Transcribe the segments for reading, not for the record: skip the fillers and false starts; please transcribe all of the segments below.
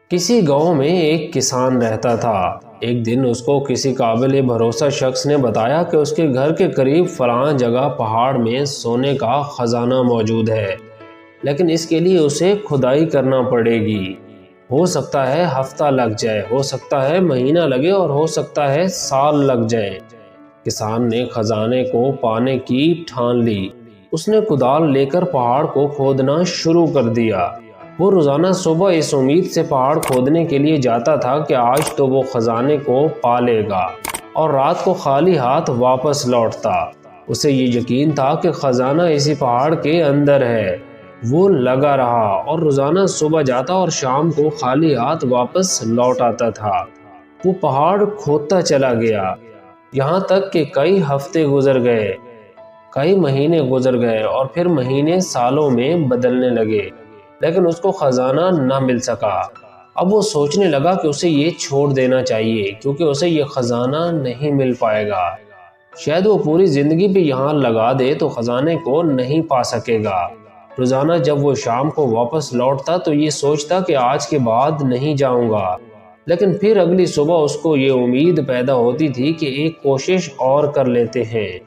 کسی گاؤں میں ایک کسان رہتا تھا۔ ایک دن اس کو کسی قابل بھروسہ شخص نے بتایا کہ اس کے گھر کے قریب فلاں جگہ پہاڑ میں سونے کا خزانہ موجود ہے، لیکن اس کے لیے اسے کھدائی کرنا پڑے گی۔ ہو سکتا ہے ہفتہ لگ جائے، ہو سکتا ہے مہینہ لگے اور ہو سکتا ہے سال لگ جائے۔ کسان نے خزانے کو پانے کی ٹھان لی۔ اس نے کدال لے کر پہاڑ کو کھودنا شروع کر دیا۔ وہ روزانہ صبح اس امید سے پہاڑ کھودنے کے لیے جاتا تھا کہ آج تو وہ خزانے کو پا لے گا، اور رات کو خالی ہاتھ واپس لوٹتا۔ اسے یہ یقین تھا کہ خزانہ اسی پہاڑ کے اندر ہے۔ وہ لگا رہا اور روزانہ صبح جاتا اور شام کو خالی ہاتھ واپس لوٹ آتا تھا۔ وہ پہاڑ کھودتا چلا گیا، یہاں تک کہ کئی ہفتے گزر گئے، کئی مہینے گزر گئے اور پھر مہینے سالوں میں بدلنے لگے، لیکن اس کو خزانہ نہ مل سکا۔ اب وہ سوچنے لگا کہ اسے یہ چھوڑ دینا چاہیے، کیونکہ اسے یہ خزانہ نہیں مل پائے گا۔ شاید وہ پوری زندگی بھی یہاں لگا دے تو خزانے کو نہیں پا سکے گا۔ روزانہ جب وہ شام کو واپس لوٹتا تو یہ سوچتا کہ آج کے بعد نہیں جاؤں گا، لیکن پھر اگلی صبح اس کو یہ امید پیدا ہوتی تھی کہ ایک کوشش اور کر لیتے ہیں،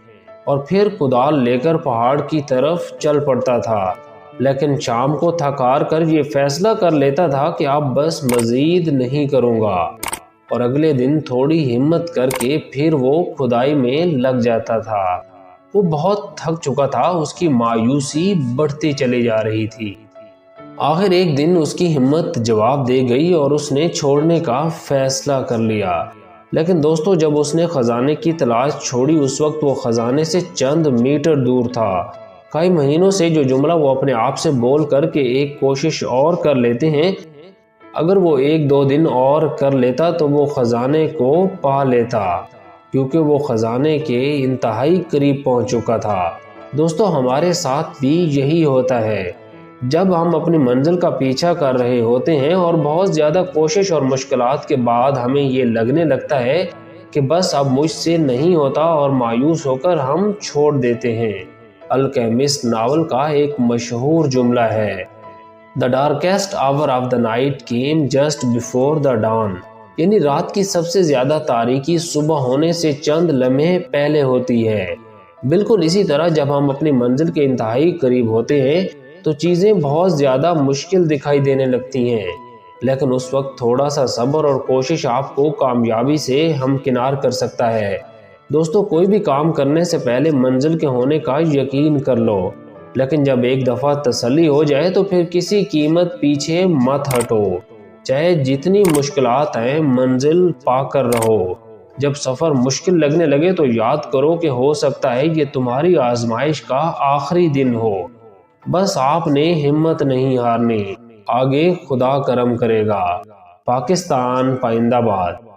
اور پھر کدال لے کر پہاڑ کی طرف چل پڑتا تھا۔ لیکن شام کو تھک ہار کر یہ فیصلہ کر لیتا تھا کہ اب بس مزید نہیں کروں گا، اور اگلے دن تھوڑی ہمت کر کے پھر وہ کھدائی میں لگ جاتا تھا۔ وہ بہت تھک چکا تھا، اس کی مایوسی بڑھتی چلی جا رہی تھی۔ آخر ایک دن اس کی ہمت جواب دے گئی اور اس نے چھوڑنے کا فیصلہ کر لیا۔ لیکن دوستو، جب اس نے خزانے کی تلاش چھوڑی اس وقت وہ خزانے سے چند میٹر دور تھا۔ کئی مہینوں سے جو جملہ وہ اپنے آپ سے بول کر کے ایک کوشش اور کر لیتے ہیں، اگر وہ ایک دو دن اور کر لیتا تو وہ خزانے کو پا لیتا، کیونکہ وہ خزانے کے انتہائی قریب پہنچ چکا تھا۔ دوستو، ہمارے ساتھ بھی یہی ہوتا ہے۔ جب ہم اپنی منزل کا پیچھا کر رہے ہوتے ہیں اور بہت زیادہ کوشش اور مشکلات کے بعد ہمیں یہ لگنے لگتا ہے کہ بس اب مجھ سے نہیں ہوتا، اور مایوس ہو کر ہم چھوڑ دیتے ہیں۔ الکیمسٹ ناول کا ایک مشہور جملہ ہے، "The darkest hour of the night came just before the dawn"، یعنی رات کی سب سے زیادہ تاریکی صبح ہونے سے چند لمحے پہلے ہوتی ہے۔ بالکل اسی طرح جب ہم اپنی منزل کے انتہائی قریب ہوتے ہیں تو چیزیں بہت زیادہ مشکل دکھائی دینے لگتی ہیں، لیکن اس وقت تھوڑا سا صبر اور کوشش آپ کو کامیابی سے ہمکنار کر سکتا ہے۔ دوستو، کوئی بھی کام کرنے سے پہلے منزل کے ہونے کا یقین کر لو، لیکن جب ایک دفعہ تسلی ہو جائے تو پھر کسی قیمت پیچھے مت ہٹو، چاہے جتنی مشکلات ہیں، منزل پا کر رہو۔ جب سفر مشکل لگنے لگے تو یاد کرو کہ ہو سکتا ہے یہ تمہاری آزمائش کا آخری دن ہو، بس آپ نے ہمت نہیں ہارنی، آگے خدا کرم کرے گا۔ پاکستان پائندہ باد۔